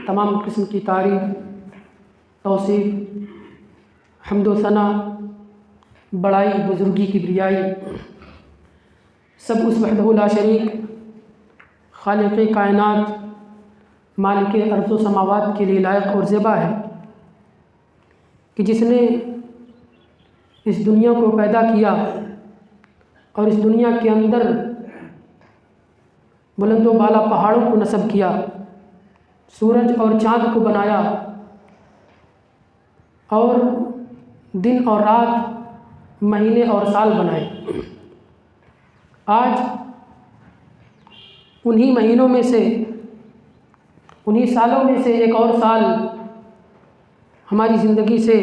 تمام قسم کی تعریف، توصیف، حمد و ثنا، بڑائی، بزرگی، کبریائی سب اس وحدہ لا شریک خالق کائنات مالک ارض و سماوات کے لیے لائق اور زیبا ہے کہ جس نے اس دنیا کو پیدا کیا اور اس دنیا کے اندر بلند و بالا پہاڑوں کو نصب کیا، سورج اور چاند کو بنایا اور دن اور رات، مہینے اور سال بنائے۔ آج انہی مہینوں میں سے، انہی سالوں میں سے ایک اور سال ہماری زندگی سے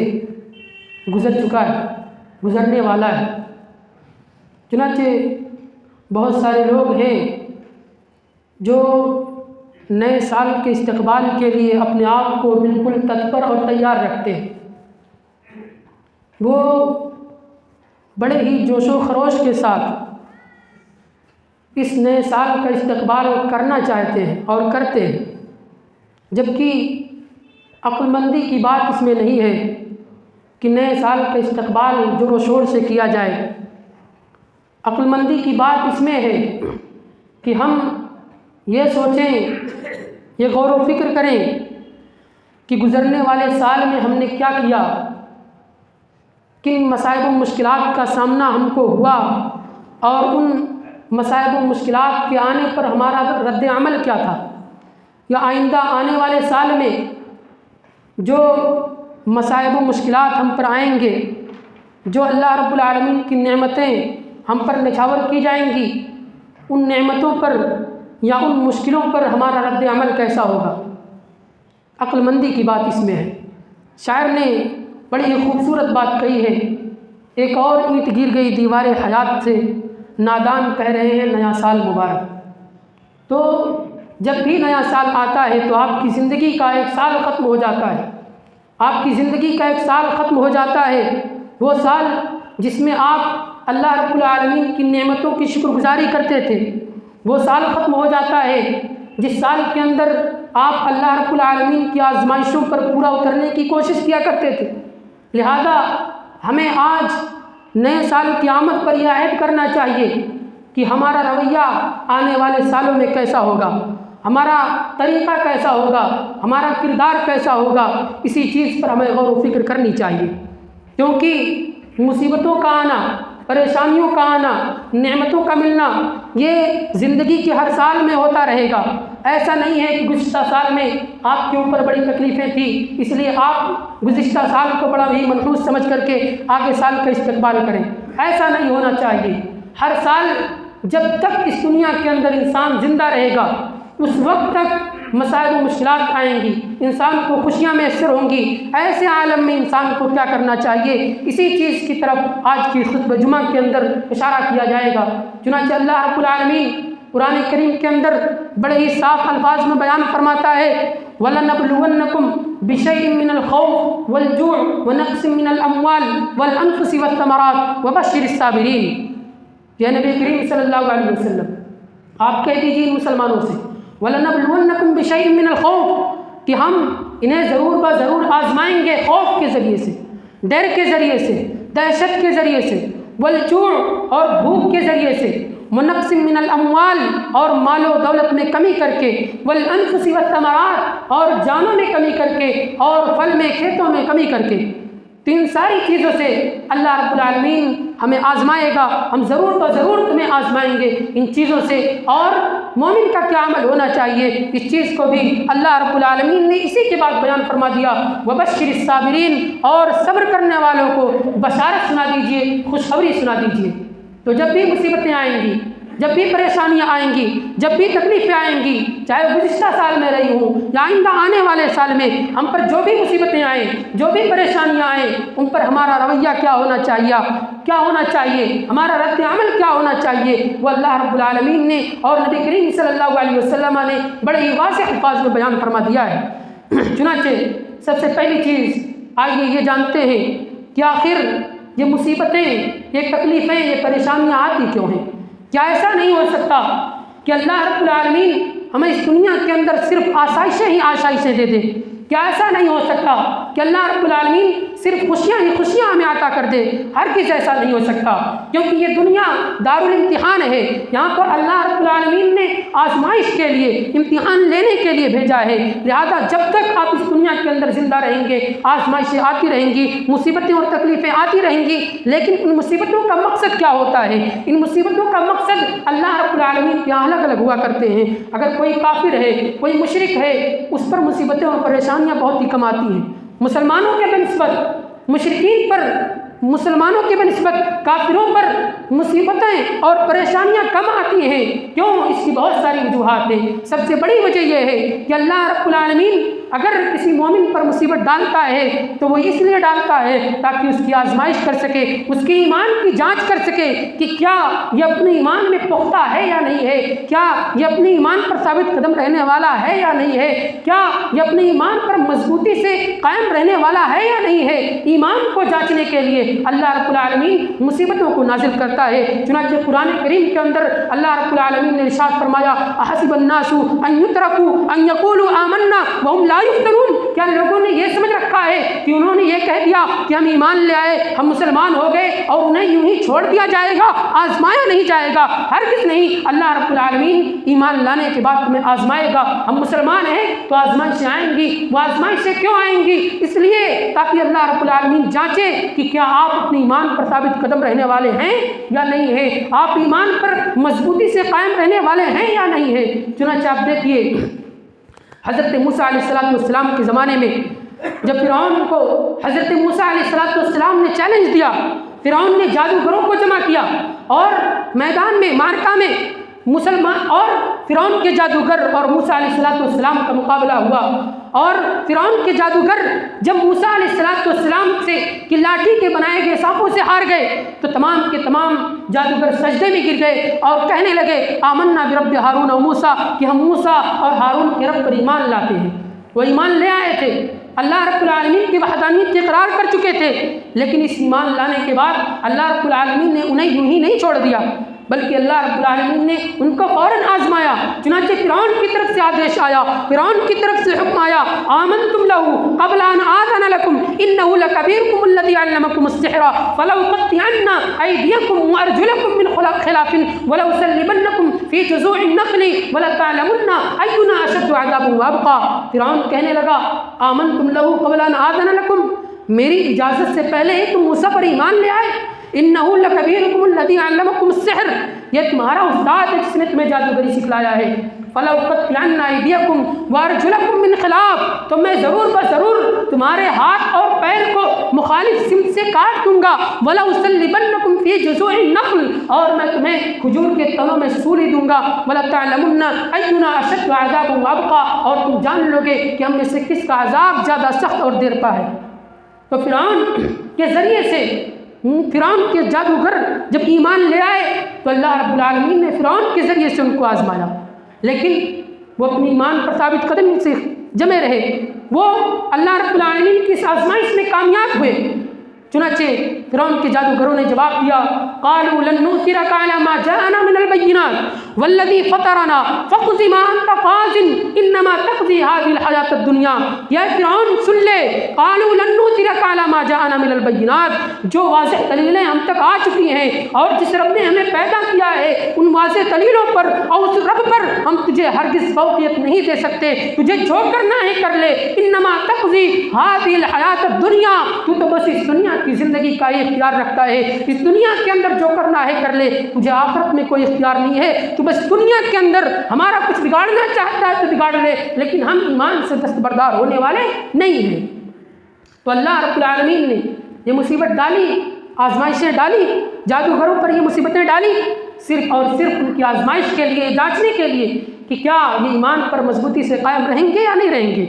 گزر چکا ہے، گزرنے والا ہے۔ چنانچہ بہت سارے لوگ ہیں جو نئے سال کے استقبال کے لیے اپنے آپ کو بالکل تتپر اور تیار رکھتے ہیں۔ وہ بڑے ہی جوش و خروش کے ساتھ اس نئے سال کا استقبال کرنا چاہتے ہیں اور کرتے ہیں، جبکہ عقل مندی کی بات اس میں نہیں ہے کہ نئے سال کا استقبال جور و شور سے کیا جائے۔ عقل مندی کی بات اس میں ہے کہ ہم یہ سوچیں، یہ غور و فکر کریں کہ گزرنے والے سال میں ہم نے کیا کیا، کن مصائب و مشکلات کا سامنا ہم کو ہوا، اور ان مصائب و مشکلات کے آنے پر ہمارا رد عمل کیا تھا، یا آئندہ آنے والے سال میں جو مصائب و مشکلات ہم پر آئیں گے، جو اللہ رب العالمین کی نعمتیں ہم پر نچھاور کی جائیں گی، ان نعمتوں پر یا ان مشکلوں پر ہمارا رد عمل کیسا ہوگا۔ عقل مندی کی بات اس میں ہے۔ شاعر نے بڑی ہی خوبصورت بات کہی ہے، ایک اور اینٹ گر گئی دیوار حیات سے، نادان کہہ رہے ہیں نیا سال مبارک۔ تو جب بھی نیا سال آتا ہے تو آپ کی زندگی کا ایک سال ختم ہو جاتا ہے، آپ کی زندگی کا ایک سال ختم ہو جاتا ہے، وہ سال جس میں آپ اللہ رب العالمین کی نعمتوں کی شکر گزاری کرتے تھے، وہ سال ختم ہو جاتا ہے جس سال کے اندر آپ اللہ رب العالمین کی آزمائشوں پر پورا اترنے کی کوشش کیا کرتے تھے۔ لہذا ہمیں آج نئے سال کی آمد پر یہ عہد کرنا چاہیے کہ ہمارا رویہ آنے والے سالوں میں کیسا ہوگا، ہمارا طریقہ کیسا ہوگا، ہمارا کردار کیسا ہوگا، اسی چیز پر ہمیں غور و فکر کرنی چاہیے۔ کیونکہ مصیبتوں کا آنا، پریشانیوں کا آنا، نعمتوں کا ملنا، یہ زندگی کے ہر سال میں ہوتا رہے گا۔ ایسا نہیں ہے کہ گزشتہ سال میں آپ کے اوپر بڑی تکلیفیں تھیں اس لیے آپ گزشتہ سال کو بڑا ہی منحوس سمجھ کر کے آگے سال کا استقبال کریں، ایسا نہیں ہونا چاہیے۔ ہر سال جب تک اس دنیا کے اندر انسان زندہ رہے گا، اس وقت تک مسائل و مشکلات آئیں گی، انسان کو خوشیاں میسر ہوں گی۔ ایسے عالم میں انسان کو کیا کرنا چاہیے، اسی چیز کی طرف آج کی خطبہ جمعہ کے اندر اشارہ کیا جائے گا۔ چنانچہ اللہ رب العالمین قرآن کریم کے اندر بڑے ہی صاف الفاظ میں بیان فرماتا ہے، وَلَنَبْلُوَنَّكُمْ بِشَيْءٍ مِّنَ الْخَوْفِ وَالْجُوعِ وَنَقْصٍ مِّنَ الْأَمْوَالِ وَالْأَنفُسِ وَالثَّمَرَاتِ وَبَشِّرِ الصَّابِرِينَ۔ یا نبی کریم صلی اللہ علیہ وسلم آپ کہہ دیجیے مسلمانوں سے، وَلَنَبْلُوَنَّكُمْ بِشَيْءٍ مِّنَ الْخَوْفِ کہ ہم انہیں ضرور ضرور آزمائیں گے، خوف کے ذریعے سے، ڈر کے ذریعے سے، دہشت کے ذریعے سے، والجوع اور بھوک کے ذریعے سے، ونقص من الاموال اور مال و دولت میں کمی کر کے، والانفس والثمرات اور جانوں میں کمی کر کے، اور پھل میں کھیتوں میں کمی کر کے۔ تین ساری چیزوں سے اللہ رب العالمین ہمیں آزمائے گا، ہم ضرور تمہیں آزمائیں گے ان چیزوں سے۔ اور مومن کا کیا عمل ہونا چاہیے، اس چیز کو بھی اللہ رب العالمین نے اسی کے بعد بیان فرما دیا، وبشر الصابرین اور صبر کرنے والوں کو بشارت سنا دیجیے، خوشخبری سنا دیجیے۔ تو جب بھی مصیبتیں آئیں گی، جب بھی پریشانیاں آئیں گی، جب بھی تکلیفیں آئیں گی، چاہے گزشتہ سال میں رہی ہوں یا آئندہ آنے والے سال میں، ہم پر جو بھی مصیبتیں آئیں، جو بھی پریشانیاں آئیں، ان پر ہمارا رویہ کیا ہونا چاہیے، ہمارا رد عمل کیا ہونا چاہیے، وہ اللہ رب العالمین نے اور نبی کریم صلی اللہ علیہ وسلم نے بڑے ہی واضح الفاظ میں بیان فرما دیا ہے۔ چنانچہ سب سے پہلی چیز آئیے یہ جانتے ہیں کہ آخر یہ مصیبتیں، یہ تکلیفیں، یہ پریشانیاں آتی کیوں ہیں۔ کیا ایسا نہیں ہو سکتا کہ اللہ رب العالمین ہمیں اس دنیا کے اندر صرف آسائشیں ہی آسائشیں دے دے؟ کیا ایسا نہیں ہو سکتا کہ اللہ رب العالمین صرف خوشیاں ہی خوشیاں ہمیں عطا کر دے؟ ہرگز ایسا نہیں ہو سکتا، کیونکہ یہ دنیا دارالامتحان ہے۔ یہاں پر اللہ رب العالمین نے آزمائش کے لیے، امتحان لینے کے لیے بھیجا ہے، لہذا جب تک آپ اس دنیا کے اندر زندہ رہیں گے آزمائشیں آتی رہیں گی، مصیبتیں اور تکلیفیں آتی رہیں گی، لیکن ان مصیبتوں کا مقصد کیا ہوتا ہے؟ ان مصیبتوں کا مقصد اللہ رب العالمین یہاں الگ الگ ہوا کرتے ہیں۔ اگر کوئی کافر ہے، کوئی مشرک ہے، اس پر مصیبتیں اور پریشانیاں بہت ہی کم آتی ہیں۔ مسلمانوں کے بنسبت مشرکین پر، مسلمانوں کے بنسبت کافروں پر مصیبتیں اور پریشانیاں کم آتی ہیں۔ کیوں؟ اس کی بہت ساری وجوہات ہیں۔ سب سے بڑی وجہ یہ ہے کہ اللہ رب العالمین اگر کسی مومن پر مصیبت ڈالتا ہے تو وہ اس لیے ڈالتا ہے تاکہ اس کی آزمائش کر سکے، اس کے ایمان کی جانچ کر سکے کہ کیا یہ اپنے ایمان میں پختہ ہے یا نہیں ہے، کیا یہ اپنے ایمان پر ثابت قدم رہنے والا ہے یا نہیں ہے، کیا یہ اپنے ایمان پر مضبوطی سے قائم رہنے والا ہے یا نہیں ہے۔ ایمان کو جانچنے کے لیے اللہ رب العالمین مصیبتوں کو نازل کرتا ہے۔ چنانچہ قرآن کریم کے اندر اللہ رب العالمین نے ارشاد فرمایا، احسب الناس ان یترکوا ان یقولوا آمنا وهم لا یفتنون، کیا لوگوں نے یہ سمجھ رکھا ہے کہ انہوں نے یہ کہہ دیا کہ ہم ایمان لے آئے، ہم مسلمان ہو گئے اور انہیں یوں ہی چھوڑ دیا جائے گا، آزمایا نہیں جائے گا؟ ہرگز نہیں۔ اللہ رب العالمین ایمان لانے کے بعد تمہیں آزمائے گا۔ ہم مسلمان ہیں تو آزمائشیں آئیں گی۔ وہ آزمائشیں کیوں آئیں گی؟ اس لیے تاکہ اللہ رب العالمین جانچے کہ کیا آپ اپنے ایمان پر ثابت قدم رہنے والے ہیں یا نہیں ہیں، آپ ایمان پر مضبوطی سے قائم رہنے والے ہیں یا نہیں ہیں۔ چنانچہ آپ دیکھیے حضرت موسیٰ علیہ السلام کے زمانے میں جب فرعون کو حضرت موسیٰ علیہ السلام نے چیلنج دیا، فرعون نے جادوگروں کو جمع کیا اور میدان میں معرکہ میں مسلمان اور فرعون کے جادوگر اور موسیٰ علیہ السلام کا مقابلہ ہوا، اور فرعون کے جادوگر جب موسیٰ علیہ السلام سے کی لاٹھی کے بنائے گئے سانپوں سے ہار گئے تو تمام کے تمام جادوگر سجدے میں گر گئے اور کہنے لگے آمنا برب ہارون و موسیٰ، کہ ہم موسیٰ اور ہارون کے رب پر ایمان لاتے ہیں۔ وہ ایمان لے آئے تھے، اللہ رب العالمین کی وحدانیت کے اقرار کر چکے تھے، لیکن اس ایمان لانے کے بعد اللہ رب العالمین نے انہیں یوں ہی نہیں چھوڑ دیا، بلکہ اللہ رب العالمین نے ان کو فوراً آزمایا۔ چنانچہ فرعون کی طرف سے آدیش آیا، فرعون کی طرف سے حکم آیا، آمنتم لہ قبل ان آذن لکم انہ لکبیرکم الذی علمکم السحر فلأقطعن ایدیکم وارجلکم من خلاف ولأصلبنکم فی جذوع النخل ولتعلمن اینا اشد عذابا وابقا۔ فرعون کہنے لگا آمنتم لہ قبل ان آذن لکم، میری اجازت سے پہلے ہی تم موسیٰ پر ایمان لے آئے؟ انہ لکبیرکم الذی علمکم السحر، یہ تمہارا استاد ہے جس نے تمہیں جادوگری سکھلایا ہے۔ فلأقطعن ایدیکم وارجلکم من خلاف، تو میں ضرور بضرور تمہارے ہاتھ اور پیر کو مخالف سمت سے کاٹ دوں گا۔ ولأصلبنکم فی جذوع النخل، اور میں تمہیں کھجور کے تنوں میں سولی دوں گا۔ ولتعلمن اینا اشد عذابا وابقا، اور تم جان لو گے کہ ہم میں سے کس کا عذاب زیادہ سخت اور دیر پا ہے۔ تو فرعون کے ذریعے سے، فرعون کے جادوگر جب ایمان لے آئے تو اللہ رب العالمین نے فرعون کے ذریعے سے ان کو آزمایا، لیکن وہ اپنی ایمان پر ثابت قدمی سے جمے رہے، وہ اللہ رب العالمین کی اس آزمائش میں کامیاب ہوئے۔ چنانچہ فرعون کے جادوگروں نے جواب دیا، قالوا لن نؤثرك على ما جاءنا من البينات والذي فطرنا فاقض ما انت قاض انما تقضي هذه الحياة الدنيا۔ یا فرعون سن لے، قالوا لن نؤثرك على ما جاءنا من البينات، جو واضح دلیلیں ہم تک آ چکی ہیں اور جس رب نے ہمیں پیدا کیا ہے ان واضح دلیلوں پر اور اس رب پر ہم تجھے ہرگز فوقیت نہیں دے سکتے، تجھے جو کرنا ہے کر لے۔ انما تقضي هذه الحياة الدنيا، تو بس اس دنیا کی زندگی کا یہ اختیار رکھتا ہے، اس دنیا کے اندر جو کرنا ہے کر لے، تجھے آخرت میں کوئی اختیار نہیں ہے۔ تو بس دنیا کے اندر ہمارا کچھ بگاڑنا چاہتا ہے تو بگاڑ لے، لیکن ہم ایمان سے دستبردار ہونے والے نہیں ہیں۔ تو اللہ رب العالمین نے یہ مصیبت ڈالی، آزمائشیں ڈالی، جادوگروں پر یہ مصیبتیں ڈالی، صرف اور صرف ان کی آزمائش کے لیے، جانچنے کے لیے کہ کیا یہ ایمان پر مضبوطی سے قائم رہیں گے یا نہیں رہیں گے،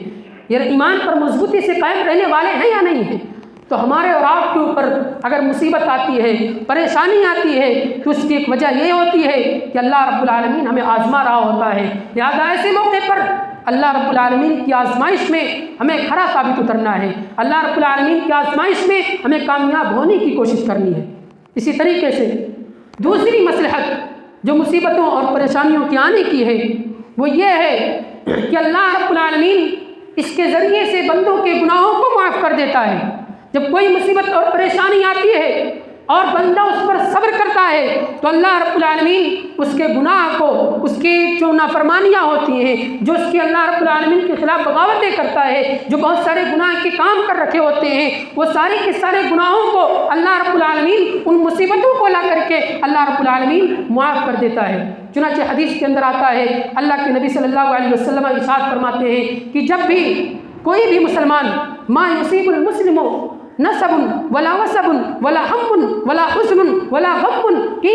یہ ایمان پر مضبوطی سے قائم رہنے والے ہیں یا نہیں ہیں۔ تو ہمارے اور آپ کے اوپر اگر مصیبت آتی ہے، پریشانی آتی ہے، تو اس کی ایک وجہ یہ ہوتی ہے کہ اللہ رب العالمین ہمیں آزما رہا ہوتا ہے، لہذا ایسے موقع پر اللہ رب العالمین کی آزمائش میں ہمیں کھرا ثابت اترنا ہے، اللہ رب العالمین کی آزمائش میں ہمیں کامیاب ہونے کی کوشش کرنی ہے۔ اسی طریقے سے دوسری مصلحت جو مصیبتوں اور پریشانیوں کے آنے کی ہے وہ یہ ہے کہ اللہ رب العالمین اس کے ذریعے سے بندوں کے گناہوں کو معاف کر دیتا ہے۔ جب کوئی مصیبت اور پریشانی آتی ہے اور بندہ اس پر صبر کرتا ہے تو اللہ رب العالمین اس کے گناہ کو، اس کی جو نافرمانیاں ہوتی ہیں، جو اس کی اللہ رب العالمین کے خلاف بغاوتیں کرتا ہے، جو بہت سارے گناہ کے کام کر رکھے ہوتے ہیں، وہ سارے کے سارے گناہوں کو اللہ رب العالمین ان مصیبتوں کو لا کر کے اللہ رب العالمین معاف کر دیتا ہے۔ چنانچہ حدیث کے اندر آتا ہے، اللہ کے نبی صلی اللہ علیہ وسلم ارشاد فرماتے ہیں کہ جب بھی کوئی بھی مسلمان ما یصیب المسلم نصب ولا وصب ولا ہم ولا حزن ولا غم، کہ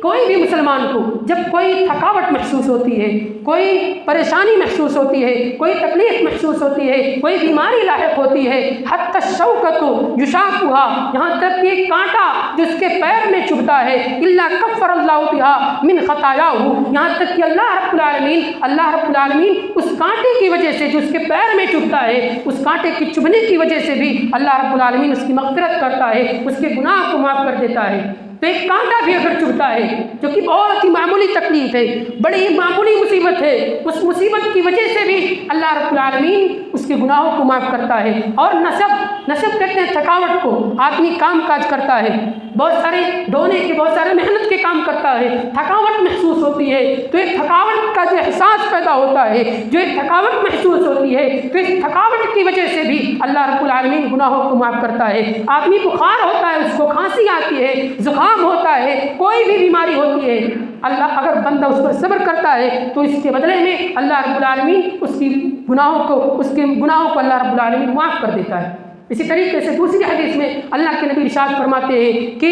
کوئی بھی مسلمان کو جب کوئی تھکاوٹ محسوس ہوتی ہے، کوئی پریشانی محسوس ہوتی ہے، کوئی تکلیف محسوس ہوتی ہے، کوئی بیماری لاحق ہوتی ہے، حتی الشوکۃ یشاقھا، یہاں تک کہ کانٹا جو اس کے پیر میں چبھتا ہے، الا کفر اللہ بہا من خطایاہ، یہاں تک کہ اللہ رب العالمین اس کانٹے کی وجہ سے جو اس کے پیر میں چبھتا ہے، اس کانٹے کی چبھنے کی وجہ سے بھی اللہ رب العالمین اس کی مغفرت کرتا ہے، اس کے گناہ کو معاف کر دیتا ہے۔ تو ایک کانٹا بھی اگر چبھتا ہے جو کہ بہت ہی معمولی تکلیف ہے، بڑی ہی معمولی مصیبت ہے، اس مصیبت کی وجہ سے بھی اللہ رب العالمین اس کے گناہوں کو معاف کرتا ہے۔ اور نصب کہتے ہیں تھکاوٹ کو، آدمی کام کاج کرتا ہے، بہت سارے ڈھونے کے، بہت سارے محنت کے کام کرتا ہے، تھکاوٹ محسوس ہوتی ہے، تو ایک تھکاوٹ کا جو احساس پیدا ہوتا ہے، جو ایک تھکاوٹ محسوس ہوتی ہے، تو اس تھکاوٹ کی وجہ سے بھی اللہ رب العالمین گناہوں کو معاف کرتا ہے۔ آدمی بخار ہوتا ہے، اس کو کھانسی آتی ہے، زکام ہوتا ہے، کوئی بھی بیماری ہوتی ہے، اللہ اگر بندہ اس پر صبر کرتا ہے تو اس کے بدلے میں اللہ رب العالمین اس کے گناہوں کو اللہ رب العالمین معاف کر دیتا ہے۔ اسی طریقے سے دوسری حدیث میں اللہ کے نبی ارشاد فرماتے ہیں کہ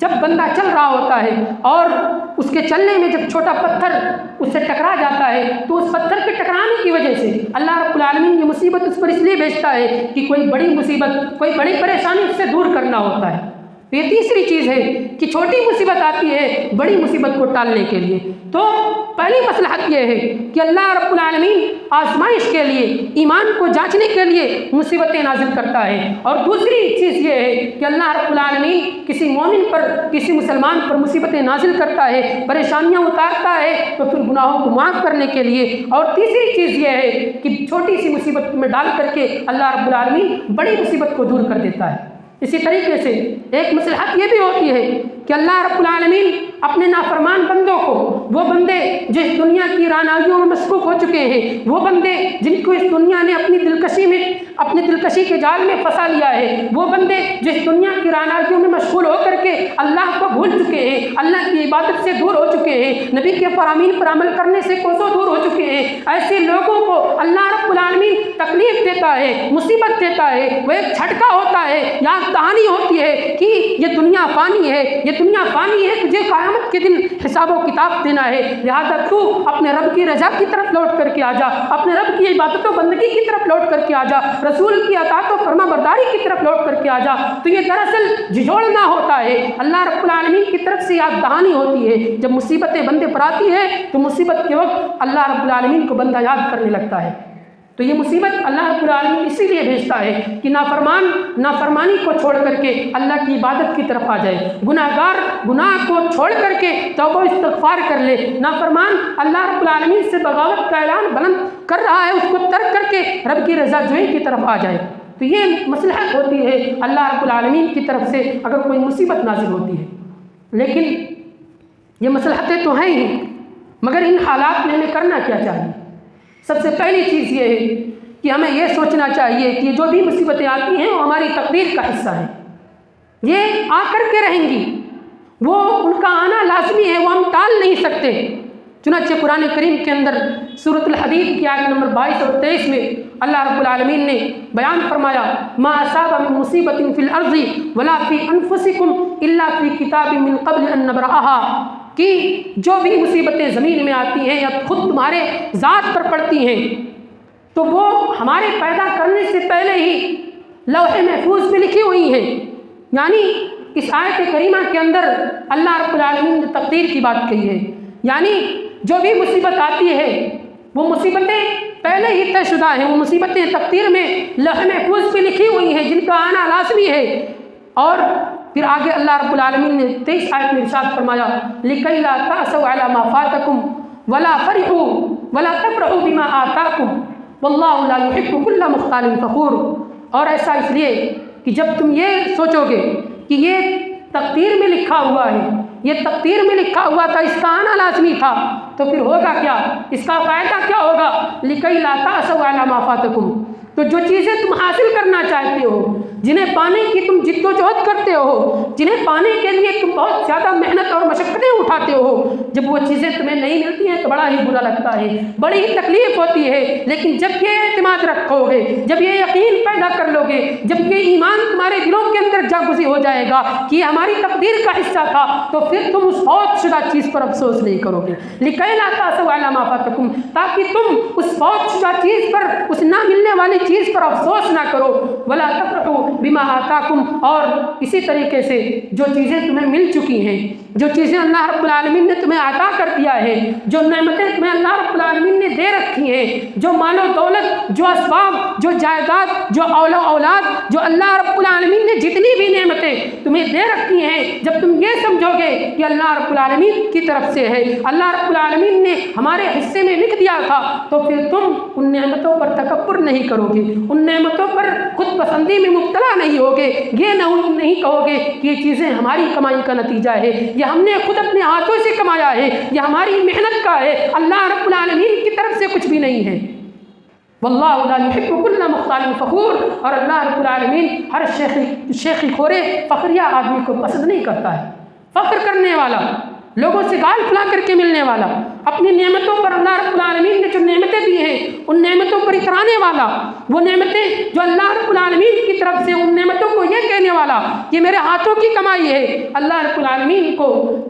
جب بندہ چل رہا ہوتا ہے اور اس کے چلنے میں جب چھوٹا پتھر اس سے ٹکرا جاتا ہے تو اس پتھر کے ٹکرانے کی وجہ سے اللہ رب العالمین یہ مصیبت اس پر اس لیے بھیجتا ہے کہ کوئی بڑی مصیبت، کوئی بڑی پریشانی اس سے دور کرنا ہوتا ہے۔ یہ تیسری چیز ہے کہ چھوٹی مصیبت آتی ہے بڑی مصیبت کو ٹالنے کے لیے۔ تو پہلی مصلحت یہ ہے کہ اللہ رب العالمین آزمائش کے لیے، ایمان کو جانچنے کے لیے مصیبتیں نازل کرتا ہے، اور دوسری چیز یہ ہے کہ اللہ رب العالمین کسی مومن پر، کسی مسلمان پر مصیبتیں نازل کرتا ہے، پریشانیاں اتارتا ہے تو پھر گناہوں کو معاف کرنے کے لیے، اور تیسری چیز یہ ہے کہ چھوٹی سی مصیبت میں ڈال کر کے اللہ رب العالمین بڑی مصیبت کو دور کر دیتا ہے۔ اسی طریقے سے ایک مصلحت یہ بھی ہوتی ہے کہ اللہ رب العالمین اپنے نافرمان بندوں کو، وہ بندے جو اس دنیا کی رعنائیوں میں مصروف ہو چکے ہیں، وہ بندے جن کو اس دنیا نے اپنی دلکشی کے جال میں پھنسا لیا ہے، وہ بندے جو اس دنیا کی رعنائیوں میں مشغول ہو کر کے اللہ کو بھول چکے ہیں، اللہ کی عبادت سے دور ہو چکے ہیں، نبی کے فرامین پر عمل کرنے سے کوسوں دور ہو چکے ہیں، ایسے لوگوں کو اللہ رب العالمین تکلیف دیتا ہے، مصیبت دیتا ہے، وہ ایک جھٹکا ہوتا ہے، یاد دہانی ہوتی ہے کہ یہ دنیا فانی ہے، یہ دنیا فانی ہے، تجھے قیامت کے دن حساب و کتاب دینا ہے، لہذا تو اپنے رب کی رضا کی طرف لوٹ کر کے آ جا، اپنے رب کی عبادت و بندگی کی طرف لوٹ کر کے آ جا، رسول کی اطاعت و فرما برداری کی طرف لوٹ کر کے آ جا۔ تو یہ دراصل جھجھوڑنا ہوتا ہے، اللہ رب العالمین کی طرف سے یاد دہانی ہوتی ہے۔ جب مصیبتیں بندے پر آتی ہے تو مصیبت کے وقت اللہ رب العالمین کو بندہ یاد کرنے لگتا ہے۔ تو یہ مصیبت اللہ رب العالمین اسی لیے بھیجتا ہے کہ نافرمانی کو چھوڑ کر کے اللہ کی عبادت کی طرف آ جائے، گناہگار گناہ کو چھوڑ کر کے توبہ استغفار کر لے، نافرمان اللہ رب العالمین سے بغاوت کا اعلان بلند کر رہا ہے، اس کو ترک کر کے رب کی رضا جوئی کی طرف آ جائے۔ تو یہ مصلحت ہوتی ہے اللہ رب العالمین کی طرف سے اگر کوئی مصیبت نازل ہوتی ہے۔ لیکن یہ مصلحتیں تو ہیں ہی، مگر ان حالات میں ہمیں کرنا کیا چاہیے؟ سب سے پہلی چیز یہ ہے کہ ہمیں یہ سوچنا چاہیے کہ جو بھی مصیبتیں آتی ہیں وہ ہماری تقدیر کا حصہ ہے، یہ آ کر کے رہیں گی، وہ ان کا آنا لازمی ہے، وہ ہم ٹال نہیں سکتے۔ چنانچہ قرآن کریم کے اندر سورۃ الحدید کی آیت نمبر 22 اور 23 میں اللہ رب العالمین نے بیان فرمایا، ما اصاب من مصیبت فی الارض ولا فی انفسکم الا فی کتاب من قبل ان نبرأها، کہ جو بھی مصیبتیں زمین میں آتی ہیں یا خود تمہارے ذات پر پڑتی ہیں تو وہ ہمارے پیدا کرنے سے پہلے ہی لوح محفوظ میں لکھی ہوئی ہیں۔ یعنی اس آیت کریمہ کے اندر اللہ رب العالمین نے تقدیر کی بات کہی ہے، یعنی جو بھی مصیبت آتی ہے وہ مصیبتیں پہلے ہی طے شدہ ہیں، وہ مصیبتیں تقدیر میں لوح محفوظ میں لکھی ہوئی ہیں جن کا آنا لازمی ہے۔ اور پھر آگے اللہ رب العالمین نے 23 آیت میں ارشاد فرمایا، لِكَيْ لَا تَأْسَوْا عَلَىٰ مَا فَاتَكُمْ ولا فرحوا ولا تفرحوا بما آتاکم واللہ لا یحب کل مختال فخور۔ اور ایسا اس لیے کہ جب تم یہ سوچو گے کہ یہ تقدیر میں لکھا ہوا ہے، یہ تقدیر میں لکھا ہوا تھا، اس کا آنا لازمی تھا، تو پھر ہوگا کیا، اس کا فائدہ کیا ہوگا؟ لِكَيْ لَا تَأْسَوْا عَلَىٰ مَا فَاتَكُمْ۔ تو جو چیزیں تم حاصل کرنا چاہتے ہو، جنہیں پانے کی تم جد و جہد کرتے ہو، جنہیں پانے کے لیے تم بہت زیادہ محنت اور مشقتیں اٹھاتے ہو، جب وہ چیزیں تمہیں نہیں ملتی ہیں تو بڑا ہی برا لگتا ہے، بڑی ہی تکلیف ہوتی ہے۔ لیکن جب یہ اعتماد رکھو گے، جب یہ یقین پیدا کر لو گے، جب یہ ایمان تمہارے دلوں کے اندر جاگزی ہو جائے گا کہ یہ ہماری تقدیر کا حصہ تھا، تو پھر تم اس فوت شدہ چیز پر افسوس نہیں کرو گے۔ لِكَيْ لَا تَأْسَوْا عَلَىٰ مَا فَاتَكُمْ، تاکہ تم اس فوت شدہ چیز پر، اس نہ ملنے والی چیز پر افسوس نہ کرو۔ وَلَا تَفْرَحُوا بِمَا آتَاكُمْ، اور اسی طریقے سے جو چیزیں تمہیں مل چکی ہیں، جو چیزیں اللہ رب العالمین نے تمہیں عطا کر دیا ہے، جو نعمتیں تمہیں اللہ رب العالمین نے دے رکھی ہیں، جو مال و دولت، جو اسباب، جو جائیداد، جو اولاد، جو اللہ رب العالمین نے جتنی بھی نعمتیں تمہیں دے رکھی ہیں، جب تم یہ سمجھو گے کہ اللہ رب العالمین کی طرف سے ہے، اللہ رب العالمین نے ہمارے حصے میں لکھ دیا تھا، تو پھر تم ان نعمتوں پر تکبر نہیں کرو گے، ان نعمتوں پر خود پسندی میں مبتلا نہیں ہوگے، یہ نہیں کہو گے کہ یہ چیزیں ہماری کمائی کا نتیجہ ہے، یہ ہم نے خود اپنے ہاتھوں سے کمایا ہے، یہ ہماری محنت کا ہے، اللہ رب العالمین کی طرف سے کچھ بھی نہیں ہے۔ واللہ لا یحب کل مختال فخور، اور اللہ رب العالمین ہر شیخی خورے فخریہ آدمی کو پسند نہیں کرتا ہے۔ فخر کرنے والا، لوگوں سے گال پھلا کر کے ملنے والا، اپنی نعمتوں پر اللہ رب العالمین نے جو نعمتیں دی ہیں ان نعمتوں پر اترانے والا، وہ نعمتیں جو اللہ رب العالمین کی طرف سے، ان نعمتوں کو یہ کہنے والا یہ میرے ہاتھوں کی کمائی ہے، اللہ رب العالمین کو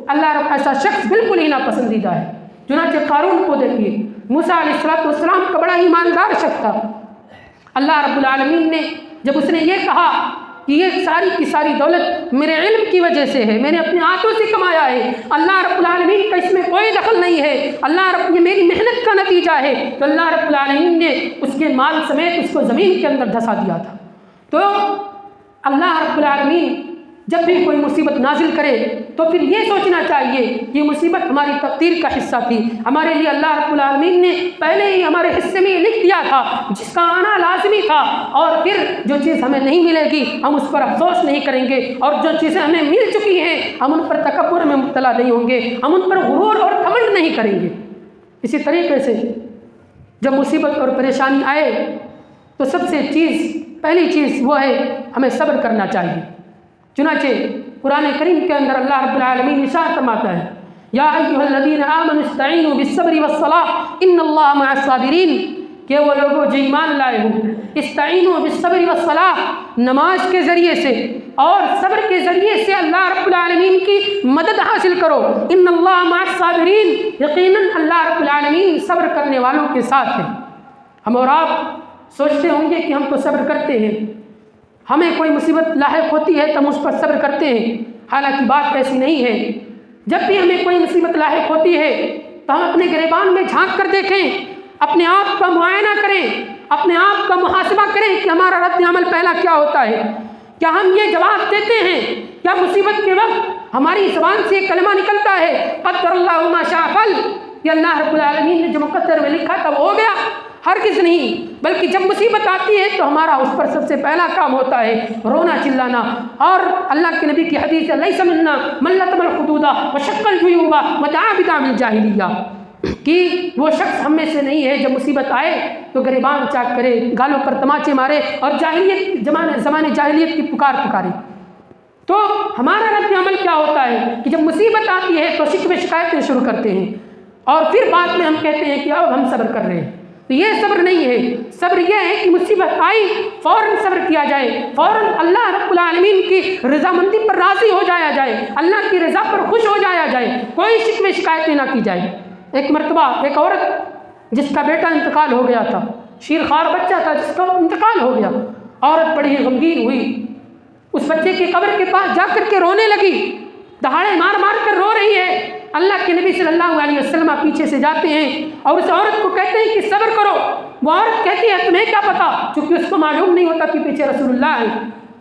ایسا شخص بالکل ہی ناپسندیدہ ہے۔ چنانچہ قارون کو دیکھیے، موسیٰ علیہ السلام کا بڑا ایماندار شخص تھا، اللہ رب العالمین نے جب اس نے یہ کہا کہ یہ ساری کی ساری دولت میرے علم کی وجہ سے ہے، میں نے اپنے ہاتھوں سے کمایا ہے، اللہ رب العالمین کا اس میں کوئی دخل نہیں ہے، یہ میری محنت کا نتیجہ ہے، تو اللہ رب العالمین نے اس کے مال سمیت اس کو زمین کے اندر دھسا دیا تھا۔ تو اللہ رب العالمین جب بھی کوئی مصیبت نازل کرے تو پھر یہ سوچنا چاہیے کہ مصیبت ہماری تقدیر کا حصہ تھی، ہمارے لیے اللہ رب العالمین نے پہلے ہی ہمارے حصے میں لکھ دیا تھا، جس کا آنا لازمی تھا، اور پھر جو چیز ہمیں نہیں ملے گی ہم اس پر افسوس نہیں کریں گے، اور جو چیزیں ہمیں مل چکی ہیں ہم ان پر تکبر میں مبتلا نہیں ہوں گے، ہم ان پر غرور اور گھمنڈ نہیں کریں گے۔ اسی طریقے سے جب مصیبت اور پریشانی آئے تو سب سے پہلی چیز وہ ہے ہمیں صبر کرنا چاہیے۔ چنانچہ قرآن کریم کے اندر اللہ رب العالمین ارشاد فرماتا ہے، یا ایھا الذین آمنوا استعینوا بالصبر والصلاۃ ان اللہ مع الصابرین، کہ وہ لوگوں جو ایمان لائے ہو، استعینوا بالصبر والصلاۃ، نماز کے ذریعے سے اور صبر کے ذریعے سے اللہ رب العالمین کی مدد حاصل کرو، ان اللہ مع الصابرین، یقیناً اللہ رب العالمین صبر کرنے والوں کے ساتھ ہے۔ ہم اور آپ سوچتے ہوں گے کہ ہم تو صبر کرتے ہیں، ہمیں کوئی مصیبت لاحق ہوتی ہے تو ہم اس پر صبر کرتے ہیں، حالانکہ بات ایسی نہیں ہے۔ جب بھی ہمیں کوئی مصیبت لاحق ہوتی ہے تو ہم اپنے گریبان میں جھانک کر دیکھیں، اپنے آپ کا معائنہ کریں، اپنے آپ کا محاسبہ کریں کہ ہمارا رد عمل پہلا کیا ہوتا ہے۔ کیا ہم یہ جواب دیتے ہیں؟ کیا مصیبت کے وقت ہماری زبان سے کلمہ نکلتا ہے قدر اللہ ما شاء فعل، کہ اللہ رب العالمین نے جو مقدر میں لکھا تھا وہ ہو گیا؟ ہرگز نہیں، بلکہ جب مصیبت آتی ہے تو ہمارا اس پر سب سے پہلا کام ہوتا ہے رونا چلانا، اور اللہ کے نبی کی حدیث ہے لیس منا من لطم الخدود وشق الجیوب ودعا بدعوى الجاہلیہ، کہ وہ شخص ہم میں سے نہیں ہے جب مصیبت آئے تو گریبان چاک کرے، گالوں پر تماچے مارے اور زمانے جاہلیت کی پکارے۔ تو ہمارا رد عمل کیا ہوتا ہے کہ جب مصیبت آتی ہے تو شکوے شکایتیں شروع کرتے ہیں، اور پھر بعد میں ہم کہتے ہیں کہ اب ہم صبر کر رہے ہیں۔ تو یہ صبر نہیں ہے، صبر یہ ہے کہ مصیبت آئی فوراً صبر کیا جائے، فوراً اللہ رب العالمین کی رضامندی پر راضی ہو جایا جائے، اللہ کی رضا پر خوش ہو جایا جائے، کوئی شکوے شکایتیں نہ کی جائے۔ ایک مرتبہ ایک عورت جس کا بیٹا انتقال ہو گیا تھا، شیرخوار بچہ تھا جس کا انتقال ہو گیا، عورت بڑی غمگین ہوئی، اس بچے کی قبر کے پاس جا کر کے رونے لگی، دہاڑے مار مار کر رو رہی ہے۔ اللہ کے نبی صلی اللہ علیہ وسلم پیچھے سے جاتے ہیں اور اس عورت کو کہتے ہیں کہ صبر کرو۔ وہ عورت کہتی ہے تمہیں کیا پتا، چونکہ اس کو معلوم نہیں ہوتا کہ پیچھے رسول اللہ ہے۔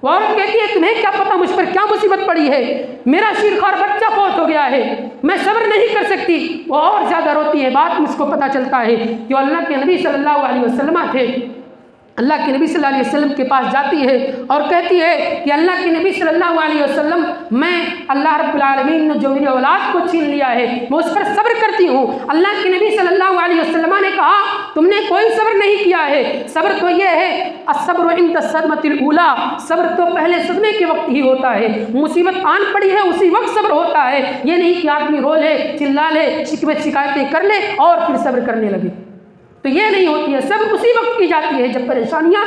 وہ عورت کہتی ہے تمہیں کیا پتہ مجھ پر کیا مصیبت پڑی ہے، میرا شیرخوار بچہ فوت ہو گیا ہے، میں صبر نہیں کر سکتی۔ وہ اور زیادہ روتی ہے۔ بعد میں اس کو پتہ چلتا ہے کہ اللہ کے نبی صلی اللہ علیہ وسلم تھے۔ اللہ کے نبی صلی اللہ علیہ وسلم کے پاس جاتی ہے اور کہتی ہے کہ اللہ کے نبی صلی اللہ علیہ وسلم، میں اللہ رب العالمین نے جو میری اولاد کو چھین لیا ہے میں اس پر صبر کرتی ہوں۔ اللہ کے نبی صلی اللہ علیہ وسلم نے کہا تم نے کوئی صبر نہیں کیا ہے، صبر تو یہ ہے الصبر عند الصدمۃ الاولیٰ، صبر تو پہلے صدمے کے وقت ہی ہوتا ہے، مصیبت آن پڑی ہے اسی وقت صبر ہوتا ہے، یہ نہیں کہ آدمی رو لے، چلا لے، شکوے شکایتیں کر لے اور پھر صبر کرنے لگے، تو یہ نہیں ہوتی ہے۔ صبر اسی وقت کی جاتی ہے جب پریشانیاں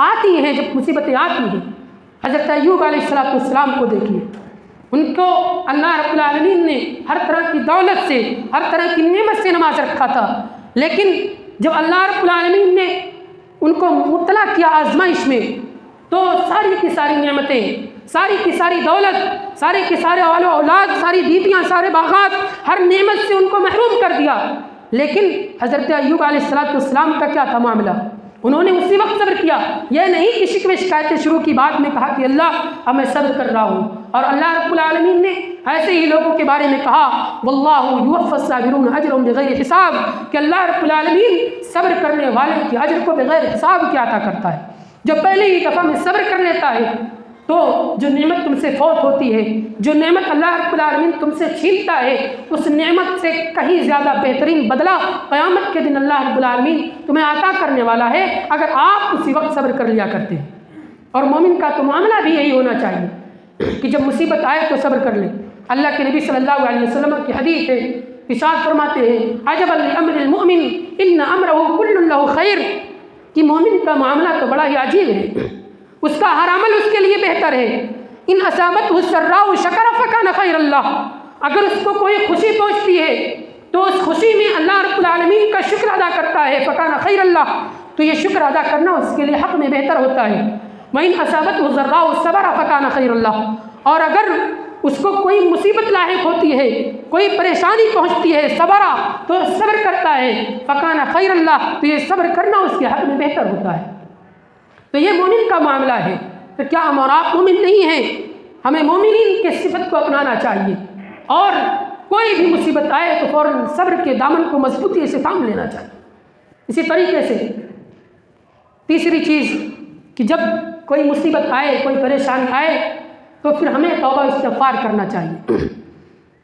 آتی ہیں، جب مصیبتیں آتی ہیں۔ حضرت ایوب علیہ السلام کو دیکھیے، ان کو اللہ رب العالمین نے ہر طرح کی دولت سے، ہر طرح کی نعمت سے نواز رکھا تھا، لیکن جب اللہ رب العالمین نے ان کو مبتلا کیا آزمائش میں تو ساری کی ساری نعمتیں، ساری کی ساری دولت، سارے کے سارے اولاد، ساری بیویاں، سارے باغات، ہر نعمت سے ان کو محروم کر دیا۔ لیکن حضرت ایوب علیہ السلام کا کیا تھا معاملہ؟ انہوں نے اسی وقت صبر کیا، یہ نہیں کہ شکوے شکایتیں شروع کی، بعد میں کہا کہ اللہ اب میں صبر کر رہا ہوں۔ اور اللہ رب العالمین نے ایسے ہی لوگوں کے بارے میں کہا واللہ یوفی الصابرین اجرهم بغیر حساب، کہ اللہ رب العالمین صبر کرنے والے کے اجر کو بغیر حساب کیا عطا کرتا ہے۔ جب پہلے ہی دفعہ میں صبر کر لیتا ہے تو جو نعمت تم سے فوت ہوتی ہے، جو نعمت اللہ رب العالمین تم سے چھینتا ہے، اس نعمت سے کہیں زیادہ بہترین بدلہ قیامت کے دن اللہ رب العالمین تمہیں عطا کرنے والا ہے اگر آپ اسی وقت صبر کر لیا کرتے ہیں۔ اور مومن کا تو معاملہ بھی یہی ہونا چاہیے کہ جب مصیبت آئے تو صبر کر لیں۔ اللہ کے نبی صلی اللہ علیہ وسلم کی حدیث ہے، ارشاد فرماتے ہیں عجبا لامر المؤمن ان امرہ کل لہ خیر، کہ مومن کا معاملہ تو بڑا ہی عجیب ہے، اس کا ہر عمل اس کے لیے بہتر ہے۔ ان اصابتہ السراء شکر فکان خیر اللہ، اگر اس کو کوئی خوشی پہنچتی ہے تو اس خوشی میں اللہ رب العالمین کا شکر ادا کرتا ہے، فکان خیر اللہ، تو یہ شکر ادا کرنا اس کے لیے حق میں بہتر ہوتا ہے۔ وَإِنْ أَصَابَتْهُ ضَرَّاءُ صَبَرَ فَكَانَ خَيْرَ اللَّهُ، اور اگر اس کو کوئی مصیبت لاحق ہوتی ہے، کوئی پریشانی پہنچتی ہے، صبرا تو صبر کرتا ہے، فَكَانَ خَيْرَ اللَّهُ، تو یہ صبر کرنا اس کے حق میں بہتر ہوتا ہے۔ تو یہ مومن کا معاملہ ہے۔ تو کیا ہم اور آپ مومن نہیں ہیں؟ ہمیں مومنین کے صفت کو اپنانا چاہیے، اور کوئی بھی مصیبت آئے تو فوراً صبر کے دامن کو مضبوطی سے تھام لینا چاہیے۔ اسی طریقے سے تیسری چیز کہ جب کوئی مصیبت آئے، کوئی پریشانی آئے تو پھر ہمیں توبہ استغفار کرنا چاہیے،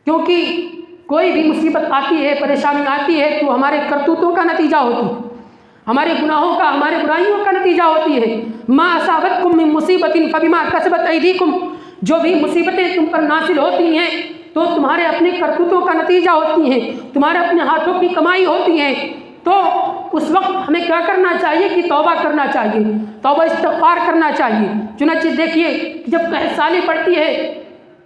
کیونکہ کوئی بھی مصیبت آتی ہے، پریشانی آتی ہے تو ہمارے کرتوتوں کا نتیجہ ہوتی ہے، ہمارے گناہوں کا، ہمارے برائیوں کا نتیجہ ہوتی ہے۔ ما اصابتکم من مصیبت فبما کسبت ایدیکم، جو بھی مصیبتیں تم پر نازل ہوتی ہیں تو تمہارے اپنے کرتوتوں کا نتیجہ ہوتی ہیں، تمہارے اپنے ہاتھوں کی کمائی ہوتی ہیں۔ تو اس وقت ہمیں کیا کرنا چاہیے کہ توبہ کرنا چاہیے، توبہ استغفار کرنا چاہیے۔ چنانچہ دیکھیے جب قحط سالی پڑتی ہے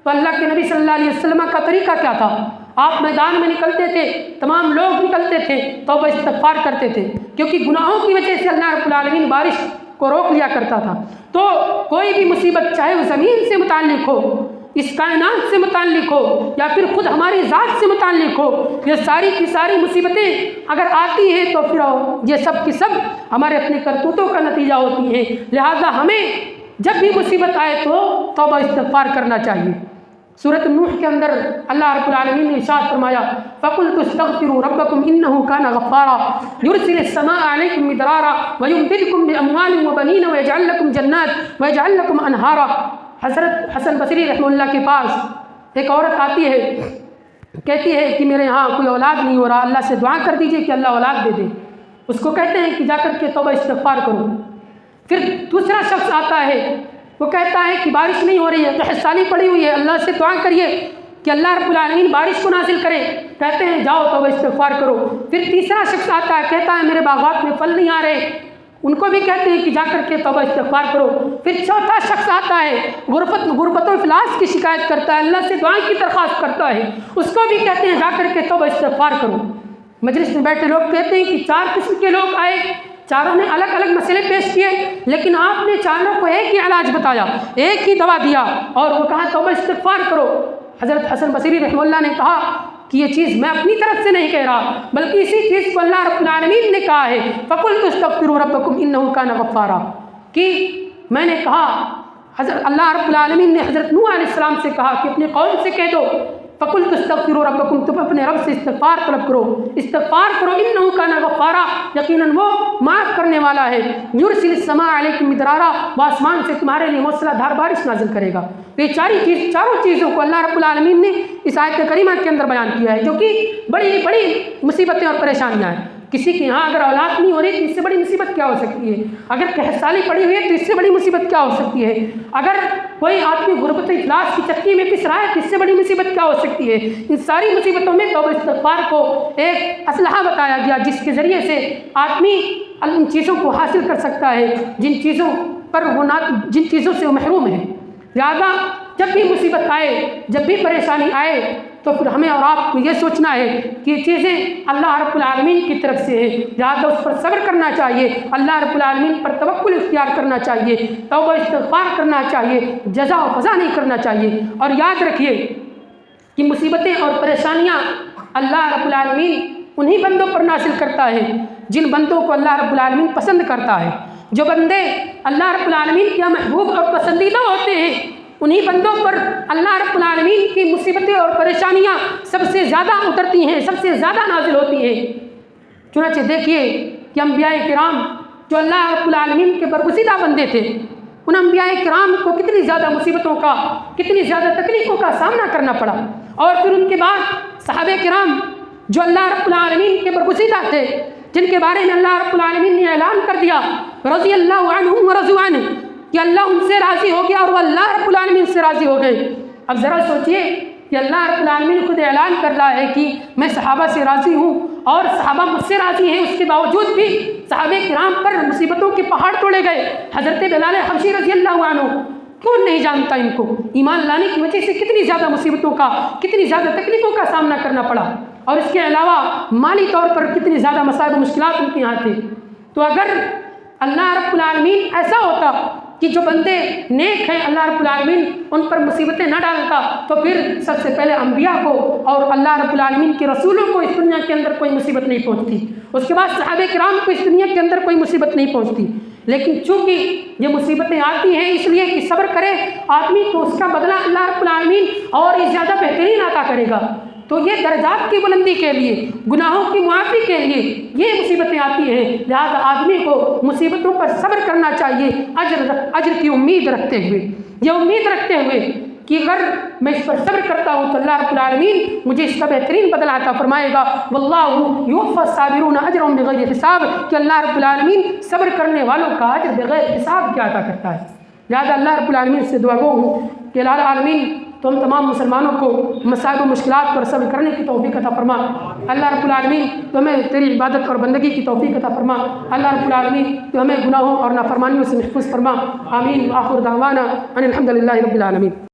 تو اللہ کے نبی صلی اللہ علیہ وسلم کا طریقہ کیا تھا؟ آپ میدان میں نکلتے تھے، تمام لوگ نکلتے تھے، توبہ استغفار کرتے تھے، کیونکہ گناہوں کی وجہ سے اللہ رب العالمین بارش کو روک لیا کرتا تھا۔ تو کوئی بھی مصیبت چاہے وہ زمین سے متعلق ہو، اس کائنات سے متعلق ہو، یا پھر خود ہماری ذات سے متعلق ہو، یہ ساری کی ساری مصیبتیں اگر آتی ہیں تو پھر یہ سب کی سب ہمارے اپنے کرتوتوں کا نتیجہ ہوتی ہیں۔ لہذا ہمیں جب بھی مصیبت آئے تو توبہ استغفار کرنا چاہیے۔ سورۃ نوح کے اندر اللہ رب العالمین نے ارشاد فرمایا فَقُلْتُ اسْتَغْفِرُوا رَبَّكُمْ إِنَّهُ كَانَ غَفَّارًا يُرْسِلِ السَّمَاءَ عَلَيْكُمْ مِدْرَارًا وَيُمْدِدْكُمْ بِأَمْوَالٍ وَبَنِينَ وَيَجْعَلْ لَكُمْ جَنَّاتٍ وَيَجْعَلْ لَكُمْ أَنْهَارًا۔ حضرت حسن بصری رحمہ اللہ کے پاس ایک عورت آتی ہے، کہتی ہے کہ میرے یہاں کوئی اولاد نہیں ہو رہا، اللہ سے دعا کر دیجئے کہ اللہ اولاد دے دے۔ اس کو کہتے ہیں کہ جا کر کے توبہ استغفار کرو۔ پھر دوسرا شخص آتا ہے، وہ کہتا ہے کہ بارش نہیں ہو رہی ہے، قحط سالی پڑی ہوئی ہے، اللہ سے دعا کریے کہ اللہ رب العالمین بارش کو نازل کرے۔ کہتے ہیں جاؤ توبہ استغفار کرو۔ پھر تیسرا شخص آتا ہے، کہتا ہے میرے باغات میں پھل نہیں آ رہے، ان کو بھی کہتے ہیں کہ جا کر کے توبہ استغفار کرو۔ پھر چوتھا شخص آتا ہے، غربت و افلاس کی شکایت کرتا ہے، اللہ سے دعائیں کی درخواست کرتا ہے، اس کو بھی کہتے ہیں جا کر کے توبہ استغفار کرو۔ مجلس میں بیٹھے لوگ کہتے ہیں کہ 4 قسم کے لوگ آئے، چاروں نے الگ الگ مسئلے پیش کیے، لیکن آپ نے چاروں کو ایک ہی علاج بتایا، ایک ہی دوا دیا، اور وہ کہا توبہ استغفار کرو۔ حضرت حسن بصری رحمہ اللہ نے کہا کہ یہ چیز میں اپنی طرف سے نہیں کہہ رہا، بلکہ اسی چیز کو اللہ رب العالمین نے کہا ہے فَقُلْتُ اسْتَغْفِرُوا رَبَّكُمْ إِنَّهُ كَانَ غَفَّارًا، کہ میں نے کہا حضرت اللہ رب العالمین نے حضرت نوح علیہ السلام سے کہا کہ اپنے قوم سے کہہ دو فَقُلْتُ اسْتَغْفِرُوا رَبَّكُمْ، تم اپنے رب سے استغفار طلب کرو، استغفار کرو، إِنَّهُ كَانَ غَفَّارًا، یقیناً وہ معاف کرنے والا ہے، يُرْسِلِ السَّمَاءَ عَلَيْكُمْ مِدْرَارًا، وہ آسمان سے تمہارے لیے موسلا دھار بارش نازل کرے گا۔ تو یہ چاروں چیزوں کو اللہ رب العالمین نے اس آیت کریمہ کے اندر بیان کیا ہے، جو کہ بڑی بڑی مصیبتیں اور پریشانیاں ہیں۔ کسی کے یہاں اگر اولاد نہیں ہو رہی تو اس سے بڑی مصیبت کیا ہو سکتی ہے؟ اگر قحط سالی پڑی ہوئی ہے تو اس سے بڑی مصیبت کیا ہو سکتی ہے؟ اگر کوئی آدمی غربت افلاس کی چکی میں پس رہا ہے تو اس سے بڑی مصیبت کیا ہو سکتی ہے؟ ان ساری مصیبتوں میں توبہ استغفار کو ایک اسلحہ بتایا گیا جس کے ذریعے سے آدمی ان چیزوں کو حاصل کر سکتا ہے جن چیزوں سے وہ محروم ہے۔ لہٰذا جب بھی مصیبت آئے، جب بھی پریشانی آئے تو پھر ہمیں اور آپ کو یہ سوچنا ہے کہ یہ چیزیں اللہ رب العالمین کی طرف سے ہے، لہٰذا اس پر صبر کرنا چاہیے، اللہ رب العالمین پر توکل اختیار کرنا چاہیے، توبہ استغفار کرنا چاہیے، جزا و فضا نہیں کرنا چاہیے۔ اور یاد رکھیے کہ مصیبتیں اور پریشانیاں اللہ رب العالمین انہی بندوں پر نازل کرتا ہے جن بندوں کو اللہ رب العالمین پسند کرتا ہے۔ جو بندے اللہ رب العالمین کے محبوب اور پسندیدہ ہوتے ہیں انہی بندوں پر اللہ رب العالمین کی مصیبتیں اور پریشانیاں سب سے زیادہ اترتی ہیں، سب سے زیادہ نازل ہوتی ہیں۔ چنانچہ دیکھیے کہ انبیاء کرام جو اللہ رب العالمین کے برگزیدہ بندے تھے، ان انبیاء کرام کو کتنی زیادہ مصیبتوں کا، کتنی زیادہ تکلیفوں کا سامنا کرنا پڑا، اور پھر ان کے بعد صحابہ کرام جو اللہ رب العالمین کے برگزیدہ تھے، جن کے بارے میں اللہ رب العالمین نے اعلان کر دیا رضی اللہ عنہم ورضوا عنہ کہ اللہ ان سے راضی ہو گیا اور وہ اللہ رب العالمین سے راضی ہو گئے۔ اب ذرا سوچئے کہ اللہ رب العالمین خود اعلان کر رہا ہے کہ میں صحابہ سے راضی ہوں اور صحابہ مجھ سے راضی ہیں، اس کے باوجود بھی صحابہ کرام پر مصیبتوں کے پہاڑ توڑے گئے۔ حضرت بلال حبشی رضی اللہ عنہ، کون نہیں جانتا ان کو، ایمان لانے کی وجہ سے کتنی زیادہ مصیبتوں کا، کتنی زیادہ تکلیفوں کا سامنا کرنا پڑا، اور اس کے علاوہ مالی طور پر کتنی زیادہ مسائل و مشکلات ان کے یہاں تھے۔ تو اگر اللہ رب العالمین ایسا ہوتا کہ جو بندے نیک ہیں اللہ رب العالمین ان پر مصیبتیں نہ ڈالتا، تو پھر سب سے پہلے انبیاء کو اور اللہ رب العالمین کے رسولوں کو اس دنیا کے اندر کوئی مصیبت نہیں پہنچتی، اس کے بعد صحابہ کرام کو اس دنیا کے اندر کوئی مصیبت نہیں پہنچتی۔ لیکن چونکہ یہ مصیبتیں آتی ہیں اس لیے کہ صبر کرے آدمی تو اس کا بدلہ اللہ رب العالمین اور یہ زیادہ بہترین عطا کرے گا۔ تو یہ درجات کی بلندی کے لیے، گناہوں کی معافی کے لیے یہ مصیبتیں آتی ہیں، لہذا آدمی کو مصیبتوں پر صبر کرنا چاہیے اجر کی امید رکھتے ہوئے، یہ امید رکھتے ہوئے کہ اگر میں اس پر صبر کرتا ہوں تو اللہ رب العالمین مجھے اس کا بہترین بدلہ عطا فرمائے گا۔ واللہ یوفی الصابرین اجرهم بغیر حساب، کہ اللہ رب العالمین صبر کرنے والوں کا اجر بغیر حساب کیا عطا کرتا ہے۔ لہذا اللہ رب العالمین سے دعا گو ہوں کہ اللہ العالمین تو ہم تمام مسلمانوں کو مسائل و مشکلات پر صبر کرنے کی توفیق عطا فرما۔ اللہ رب العالمین تو ہمیں تیری عبادت اور بندگی کی توفیق عطا فرما۔ اللہ رب العالمین تو ہمیں گناہوں اور نافرمانیوں سے محفوظ فرما۔ آمین۔ آخر دعوانا ان الحمد للہ رب العالمین۔